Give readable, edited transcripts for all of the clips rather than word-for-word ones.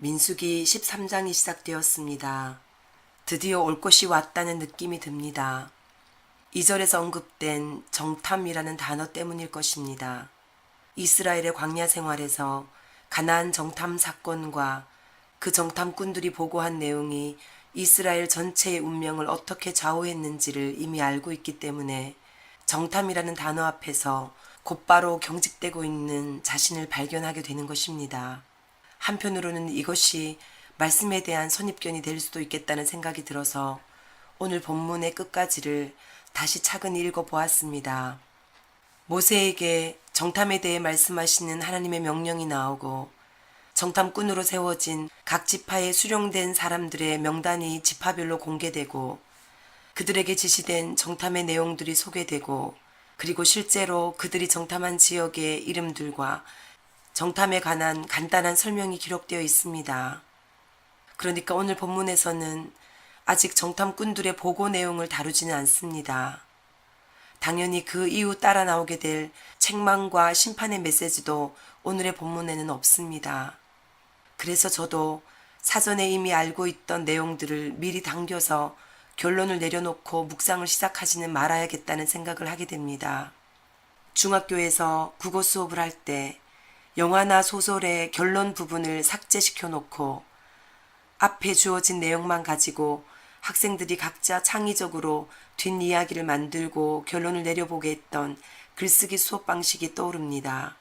민수기 13장이 시작되었습니다. 드디어 올 것이 왔다는 느낌이 듭니다. 2절에서 언급된 정탐이라는 단어 때문일 것입니다. 이스라엘의 광야 생활에서 가나안 정탐 사건과 그 정탐꾼들이 보고한 내용이 이스라엘 전체의 운명을 어떻게 좌우했는지를 이미 알고 있기 때문에 정탐이라는 단어 앞에서 곧바로 경직되고 있는 자신을 발견하게 되는 것입니다. 한편으로는 이것이 말씀에 대한 선입견이 될 수도 있겠다는 생각이 들어서 오늘 본문의 끝까지를 다시 차근히 읽어보았습니다. 모세에게 정탐에 대해 말씀하시는 하나님의 명령이 나오고 정탐꾼으로 세워진 각 지파에 수령된 사람들의 명단이 지파별로 공개되고 그들에게 지시된 정탐의 내용들이 소개되고 그리고 실제로 그들이 정탐한 지역의 이름들과 정탐에 관한 간단한 설명이 기록되어 있습니다. 그러니까 오늘 본문에서는 아직 정탐꾼들의 보고 내용을 다루지는 않습니다. 당연히 그 이후 따라 나오게 될 책망과 심판의 메시지도 오늘의 본문에는 없습니다. 그래서 저도 사전에 이미 알고 있던 내용들을 미리 당겨서 결론을 내려놓고 묵상을 시작하지는 말아야겠다는 생각을 하게 됩니다. 중학교에서 국어 수업을 할 때 영화나 소설의 결론 부분을 삭제시켜 놓고 앞에 주어진 내용만 가지고 학생들이 각자 창의적으로 뒷이야기를 만들고 결론을 내려보게 했던 글쓰기 수업 방식이 떠오릅니다.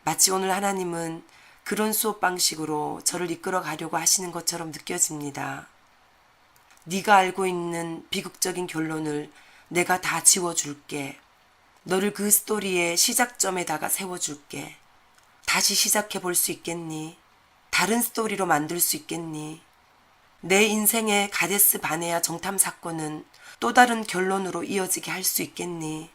마치 오늘 하나님은 그런 수업 방식으로 저를 이끌어 가려고 하시는 것처럼 느껴집니다. 네가 알고 있는 비극적인 결론을 내가 다 지워줄게. 너를 그 스토리의 시작점에다가 세워줄게. 다시 시작해 볼 수 있겠니? 다른 스토리로 만들 수 있겠니? 내 인생의 가데스 바네아 정탐 사건은 또 다른 결론으로 이어지게 할 수 있겠니?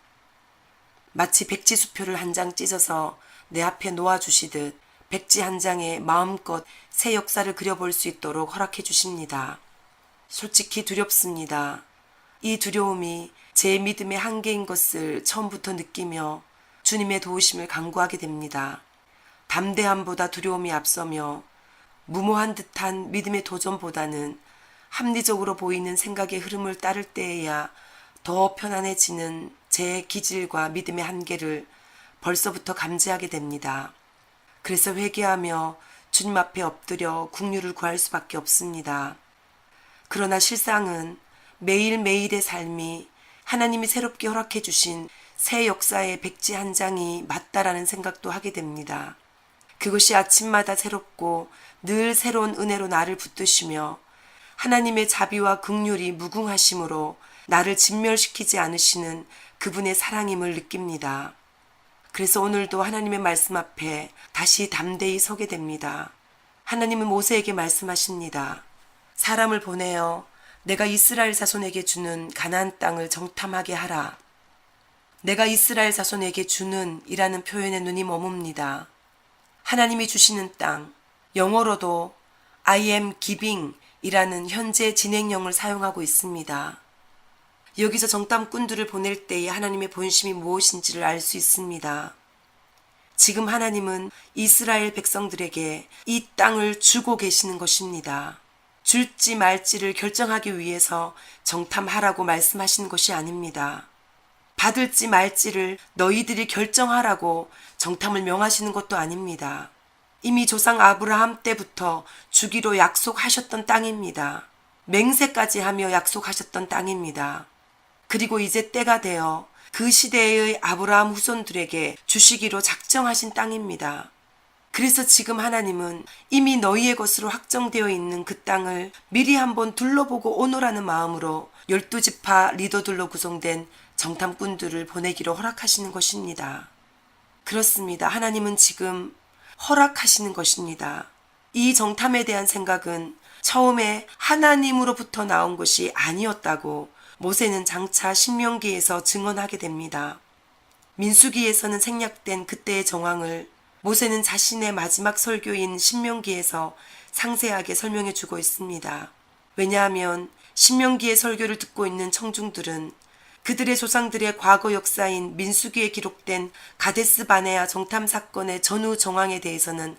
마치 백지 수표를 한 장 찢어서 내 앞에 놓아주시듯 백지 한 장에 마음껏 새 역사를 그려볼 수 있도록 허락해 주십니다. 솔직히 두렵습니다. 이 두려움이 제 믿음의 한계인 것을 처음부터 느끼며 주님의 도우심을 간구하게 됩니다. 담대함보다 두려움이 앞서며 무모한 듯한 믿음의 도전보다는 합리적으로 보이는 생각의 흐름을 따를 때에야 더 편안해지는 제 기질과 믿음의 한계를 벌써부터 감지하게 됩니다. 그래서 회개하며 주님 앞에 엎드려 긍휼을 구할 수밖에 없습니다. 그러나 실상은 매일매일의 삶이 하나님이 새롭게 허락해 주신 새 역사의 백지 한 장이 맞다라는 생각도 하게 됩니다. 그것이 아침마다 새롭고 늘 새로운 은혜로 나를 붙드시며 하나님의 자비와 긍휼이 무궁하심으로 나를 진멸시키지 않으시는 그분의 사랑임을 느낍니다. 그래서 오늘도 하나님의 말씀 앞에 다시 담대히 서게 됩니다. 하나님은 모세에게 말씀하십니다. 사람을 보내어 내가 이스라엘 자손에게 주는 가나안 땅을 정탐하게 하라. 내가 이스라엘 자손에게 주는 이라는 표현에 눈이 머뭅니다. 하나님이 주시는 땅, 영어로도 I am giving 이라는 현재 진행형을 사용하고 있습니다. 여기서 정탐꾼들을 보낼 때의 하나님의 본심이 무엇인지를 알 수 있습니다. 지금 하나님은 이스라엘 백성들에게 이 땅을 주고 계시는 것입니다. 줄지 말지를 결정하기 위해서 정탐하라고 말씀하시는 것이 아닙니다. 받을지 말지를 너희들이 결정하라고 정탐을 명하시는 것도 아닙니다. 이미 조상 아브라함 때부터 주기로 약속하셨던 땅입니다. 맹세까지 하며 약속하셨던 땅입니다. 그리고 이제 때가 되어 그 시대의 아브라함 후손들에게 주시기로 작정하신 땅입니다. 그래서 지금 하나님은 이미 너희의 것으로 확정되어 있는 그 땅을 미리 한번 둘러보고 오노라는 마음으로 12지파 리더들로 구성된 정탐꾼들을 보내기로 허락하시는 것입니다. 그렇습니다. 하나님은 지금 허락하시는 것입니다. 이 정탐에 대한 생각은 처음에 하나님으로부터 나온 것이 아니었다고 모세는 장차 신명기에서 증언하게 됩니다. 민수기에서는 생략된 그때의 정황을 모세는 자신의 마지막 설교인 신명기에서 상세하게 설명해 주고 있습니다. 왜냐하면 신명기의 설교를 듣고 있는 청중들은 그들의 조상들의 과거 역사인 민수기에 기록된 가데스 바네아 정탐 사건의 전후 정황에 대해서는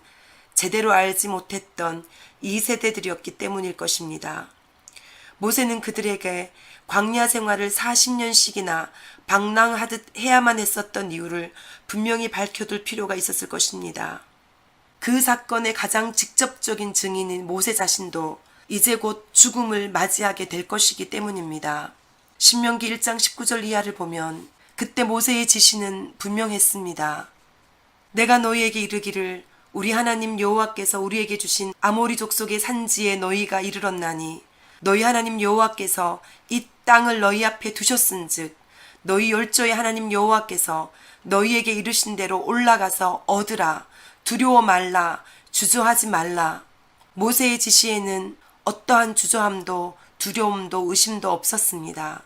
제대로 알지 못했던 2세대들이었기 때문일 것입니다. 모세는 그들에게 광야 생활을 40년씩이나 방랑하듯 해야만 했었던 이유를 분명히 밝혀둘 필요가 있었을 것입니다. 그 사건의 가장 직접적인 증인인 모세 자신도 이제 곧 죽음을 맞이하게 될 것이기 때문입니다. 신명기 1장 19절 이하를 보면 그때 모세의 지시는 분명했습니다. 내가 너희에게 이르기를 우리 하나님 여호와께서 우리에게 주신 아모리 족속의 산지에 너희가 이르렀나니 너희 하나님 여호와께서 이 땅을 너희 앞에 두셨은즉 너희 열조의 하나님 여호와께서 너희에게 이르신 대로 올라가서 얻으라. 두려워 말라. 주저하지 말라. 모세의 지시에는 어떠한 주저함도 두려움도 의심도 없었습니다.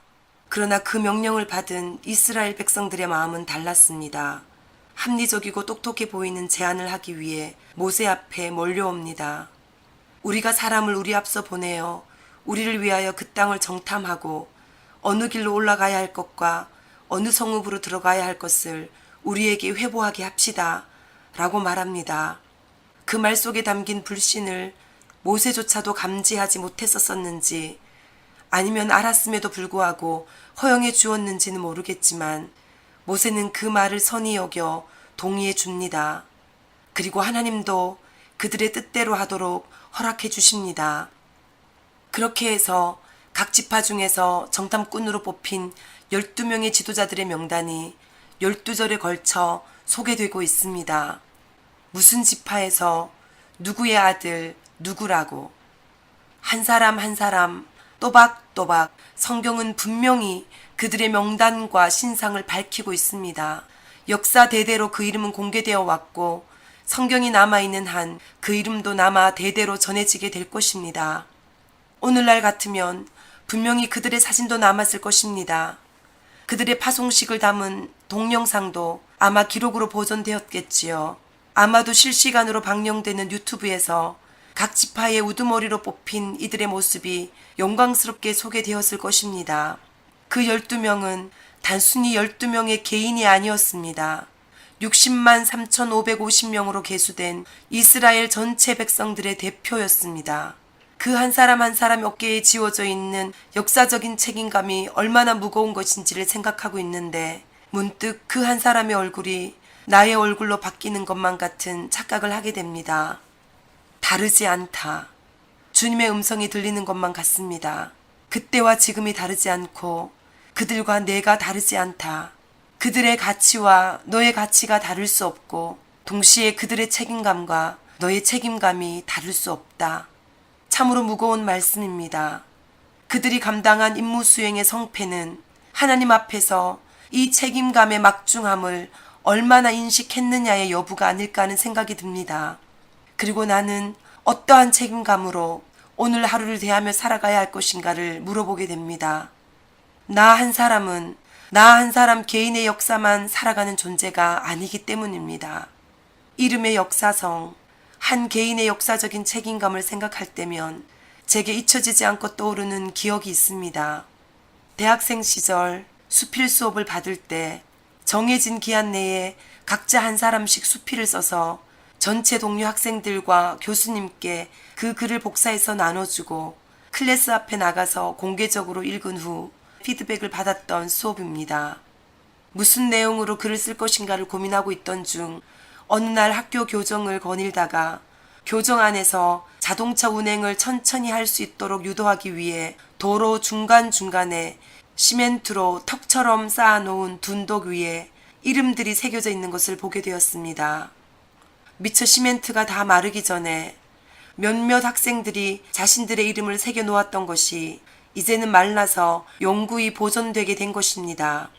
그러나 그 명령을 받은 이스라엘 백성들의 마음은 달랐습니다. 합리적이고 똑똑해 보이는 제안을 하기 위해 모세 앞에 몰려옵니다. 우리가 사람을 우리 앞서 보내어 우리를 위하여 그 땅을 정탐하고 어느 길로 올라가야 할 것과 어느 성읍으로 들어가야 할 것을 우리에게 회보하게 합시다. 라고 말합니다. 그 말 속에 담긴 불신을 모세조차도 감지하지 못했었는지 아니면 알았음에도 불구하고 허용해 주었는지는 모르겠지만 모세는 그 말을 선히 여겨 동의해 줍니다. 그리고 하나님도 그들의 뜻대로 하도록 허락해 주십니다. 그렇게 해서 각 지파 중에서 정탐꾼으로 뽑힌 12명의 지도자들의 명단이 12절에 걸쳐 소개되고 있습니다. 무슨 지파에서 누구의 아들 누구라고 한 사람 한 사람 또박또박 성경은 분명히 그들의 명단과 신상을 밝히고 있습니다. 역사 대대로 그 이름은 공개되어 왔고 성경이 남아있는 한 그 이름도 남아 대대로 전해지게 될 것입니다. 오늘날 같으면 분명히 그들의 사진도 남았을 것입니다. 그들의 파송식을 담은 동영상도 아마 기록으로 보존되었겠지요. 아마도 실시간으로 방영되는 유튜브에서 각 지파의 우두머리로 뽑힌 이들의 모습이 영광스럽게 소개되었을 것입니다. 그 12명은 단순히 12명의 개인이 아니었습니다. 60만 3,550명으로 계수된 이스라엘 전체 백성들의 대표였습니다. 그 한 사람 한 사람 어깨에 지워져 있는 역사적인 책임감이 얼마나 무거운 것인지를 생각하고 있는데 문득 그 한 사람의 얼굴이 나의 얼굴로 바뀌는 것만 같은 착각을 하게 됩니다. 다르지 않다. 주님의 음성이 들리는 것만 같습니다. 그때와 지금이 다르지 않고 그들과 내가 다르지 않다. 그들의 가치와 너의 가치가 다를 수 없고 동시에 그들의 책임감과 너의 책임감이 다를 수 없다. 참으로 무거운 말씀입니다. 그들이 감당한 임무 수행의 성패는 하나님 앞에서 이 책임감의 막중함을 얼마나 인식했느냐의 여부가 아닐까 하는 생각이 듭니다. 그리고 나는 어떠한 책임감으로 오늘 하루를 대하며 살아가야 할 것인가를 물어보게 됩니다. 나 한 사람 개인의 역사만 살아가는 존재가 아니기 때문입니다. 이름의 역사성, 한 개인의 역사적인 책임감을 생각할 때면 제게 잊혀지지 않고 떠오르는 기억이 있습니다. 대학생 시절 수필 수업을 받을 때 정해진 기한 내에 각자 한 사람씩 수필을 써서 전체 동료 학생들과 교수님께 그 글을 복사해서 나눠주고 클래스 앞에 나가서 공개적으로 읽은 후 피드백을 받았던 수업입니다. 무슨 내용으로 글을 쓸 것인가를 고민하고 있던 중 어느 날 학교 교정을 거닐다가 교정 안에서 자동차 운행을 천천히 할 수 있도록 유도하기 위해 도로 중간중간에 시멘트로 턱처럼 쌓아놓은 둔덕 위에 이름들이 새겨져 있는 것을 보게 되었습니다. 미처 시멘트가 다 마르기 전에 몇몇 학생들이 자신들의 이름을 새겨 놓았던 것이 이제는 말라서永구히 보존되게 된 것입니다.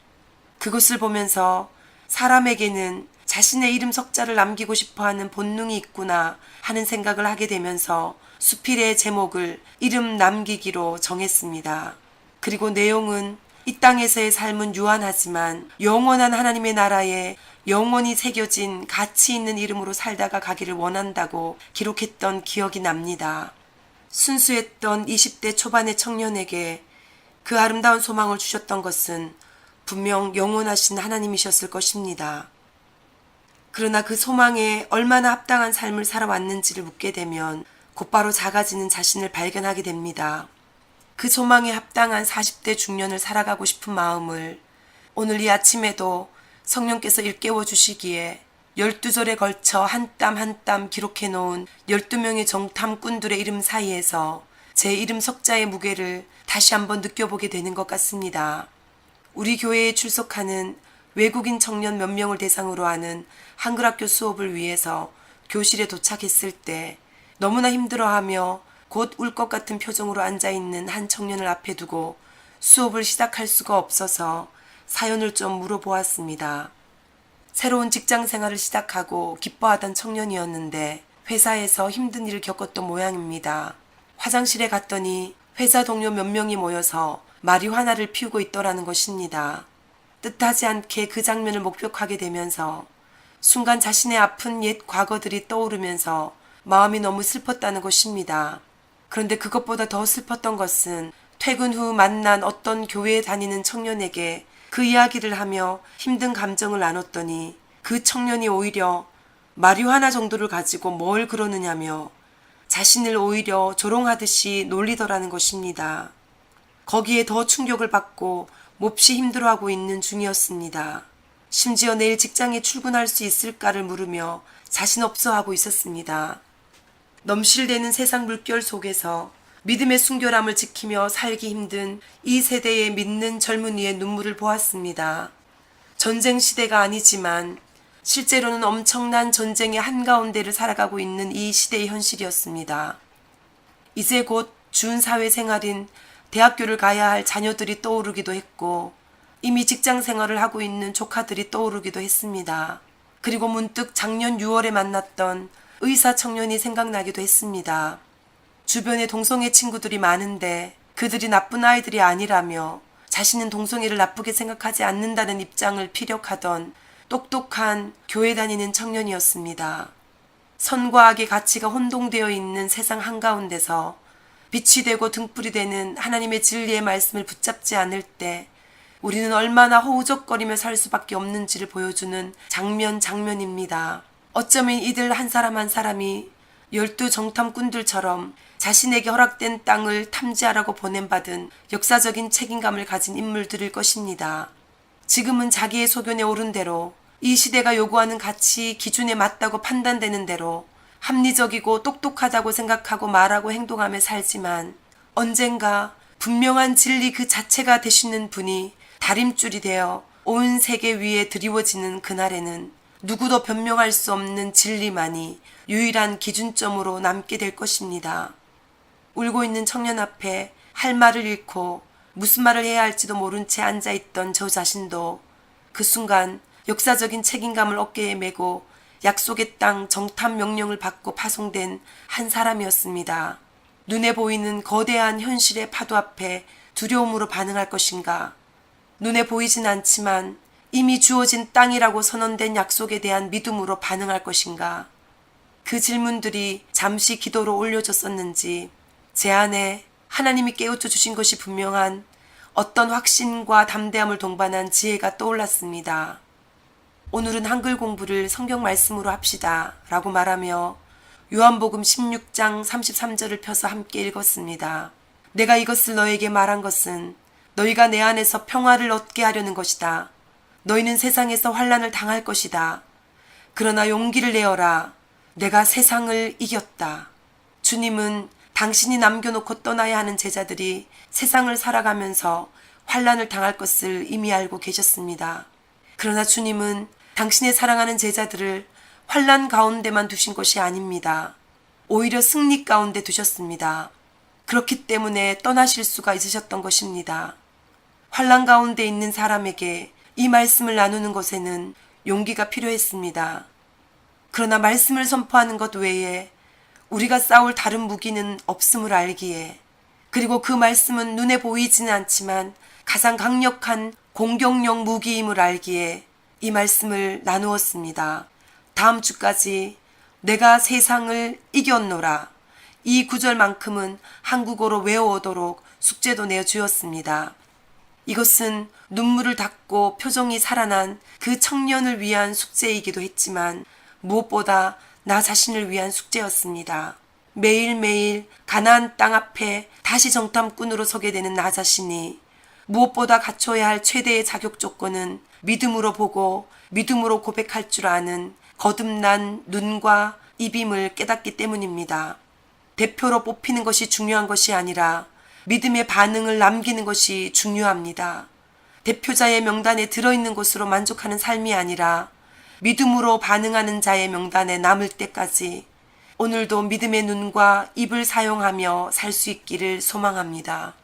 그것을 보면서 사람에게는 자신의 이름 석자를 남기고 싶어하는 본능이 있구나 하는 생각을 하게 되면서 수필의 제목을 이름 남기기로 정했습니다. 그리고 내용은 이 땅에서의 삶은 유한하지만 영원한 하나님의 나라에 영원히 새겨진 가치 있는 이름으로 살다가 가기를 원한다고 기록했던 기억이 납니다. 순수했던 20대 초반의 청년에게 그 아름다운 소망을 주셨던 것은 분명 영원하신 하나님이셨을 것입니다. 그러나 그 소망에 얼마나 합당한 삶을 살아왔는지를 묻게 되면 곧바로 작아지는 자신을 발견하게 됩니다. 그 소망에 합당한 40대 중년을 살아가고 싶은 마음을 오늘 이 아침에도 성령께서 일깨워 주시기에 12절에 걸쳐 한 땀 한 땀 기록해 놓은 12명의 정탐꾼들의 이름 사이에서 제 이름 석자의 무게를 다시 한번 느껴보게 되는 것 같습니다. 우리 교회에 출석하는 외국인 청년 몇 명을 대상으로 하는 한글학교 수업을 위해서 교실에 도착했을 때 너무나 힘들어하며 곧 울 것 같은 표정으로 앉아있는 한 청년을 앞에 두고 수업을 시작할 수가 없어서 사연을 좀 물어보았습니다. 새로운 직장 생활을 시작하고 기뻐하던 청년이었는데 회사에서 힘든 일을 겪었던 모양입니다. 화장실에 갔더니 회사 동료 몇 명이 모여서 마리화나를 피우고 있더라는 것입니다. 뜻하지 않게 그 장면을 목격하게 되면서 순간 자신의 아픈 옛 과거들이 떠오르면서 마음이 너무 슬펐다는 것입니다. 그런데 그것보다 더 슬펐던 것은 퇴근 후 만난 어떤 교회에 다니는 청년에게 그 이야기를 하며 힘든 감정을 나눴더니 그 청년이 오히려 마리화나 정도를 가지고 뭘 그러느냐며 자신을 오히려 조롱하듯이 놀리더라는 것입니다. 거기에 더 충격을 받고 몹시 힘들어하고 있는 중이었습니다. 심지어 내일 직장에 출근할 수 있을까를 물으며 자신 없어 하고 있었습니다. 넘실대는 세상 물결 속에서 믿음의 순결함을 지키며 살기 힘든 이 세대의 믿는 젊은이의 눈물을 보았습니다. 전쟁 시대가 아니지만 실제로는 엄청난 전쟁의 한가운데를 살아가고 있는 이 시대의 현실이었습니다. 이제 곧 준사회생활인 대학교를 가야 할 자녀들이 떠오르기도 했고 이미 직장 생활을 하고 있는 조카들이 떠오르기도 했습니다. 그리고 문득 작년 6월에 만났던 의사 청년이 생각나기도 했습니다. 주변에 동성애 친구들이 많은데 그들이 나쁜 아이들이 아니라며 자신은 동성애를 나쁘게 생각하지 않는다는 입장을 피력하던 똑똑한 교회 다니는 청년이었습니다. 선과 악의 가치가 혼동되어 있는 세상 한가운데서 빛이 되고 등불이 되는 하나님의 진리의 말씀을 붙잡지 않을 때 우리는 얼마나 허우적거리며 살 수밖에 없는지를 보여주는 장면입니다. 어쩌면 이들 한 사람 한 사람이 12 정탐꾼들처럼 자신에게 허락된 땅을 탐지하라고 보냄받은 역사적인 책임감을 가진 인물들일 것입니다. 지금은 자기의 소견에 오른 대로 이 시대가 요구하는 가치 기준에 맞다고 판단되는 대로 합리적이고 똑똑하다고 생각하고 말하고 행동하며 살지만 언젠가 분명한 진리 그 자체가 되시는 분이 다림줄이 되어 온 세계 위에 드리워지는 그날에는 누구도 변명할 수 없는 진리만이 유일한 기준점으로 남게 될 것입니다. 울고 있는 청년 앞에 할 말을 잃고 무슨 말을 해야 할지도 모른 채 앉아있던 저 자신도 그 순간 역사적인 책임감을 어깨에 메고 약속의 땅 정탐 명령을 받고 파송된 한 사람이었습니다. 눈에 보이는 거대한 현실의 파도 앞에 두려움으로 반응할 것인가? 눈에 보이진 않지만 이미 주어진 땅이라고 선언된 약속에 대한 믿음으로 반응할 것인가? 그 질문들이 잠시 기도로 올려졌었는지 제 안에 하나님이 깨우쳐 주신 것이 분명한 어떤 확신과 담대함을 동반한 지혜가 떠올랐습니다. 오늘은 한글 공부를 성경 말씀으로 합시다 라고 말하며 요한복음 16장 33절을 펴서 함께 읽었습니다. 내가 이것을 너에게 말한 것은 너희가 내 안에서 평화를 얻게 하려는 것이다. 너희는 세상에서 환난을 당할 것이다. 그러나 용기를 내어라. 내가 세상을 이겼다. 주님은 당신이 남겨놓고 떠나야 하는 제자들이 세상을 살아가면서 환난을 당할 것을 이미 알고 계셨습니다. 그러나 주님은 당신의 사랑하는 제자들을 환난 가운데만 두신 것이 아닙니다. 오히려 승리 가운데 두셨습니다. 그렇기 때문에 떠나실 수가 있으셨던 것입니다. 환난 가운데 있는 사람에게 이 말씀을 나누는 것에는 용기가 필요했습니다. 그러나 말씀을 선포하는 것 외에 우리가 싸울 다른 무기는 없음을 알기에, 그리고 그 말씀은 눈에 보이지는 않지만 가장 강력한 공격용 무기임을 알기에 이 말씀을 나누었습니다. 다음 주까지 내가 세상을 이겼노라. 이 구절만큼은 한국어로 외워오도록 숙제도 내어주었습니다. 이것은 눈물을 닦고 표정이 살아난 그 청년을 위한 숙제이기도 했지만 무엇보다 나 자신을 위한 숙제였습니다. 매일매일 가나안 땅 앞에 다시 정탐꾼으로 서게 되는 나 자신이 무엇보다 갖춰야 할 최대의 자격 조건은 믿음으로 보고 믿음으로 고백할 줄 아는 거듭난 눈과 입임을 깨닫기 때문입니다. 대표로 뽑히는 것이 중요한 것이 아니라 믿음의 반응을 남기는 것이 중요합니다. 대표자의 명단에 들어있는 것으로 만족하는 삶이 아니라 믿음으로 반응하는 자의 명단에 남을 때까지 오늘도 믿음의 눈과 입을 사용하며 살 수 있기를 소망합니다.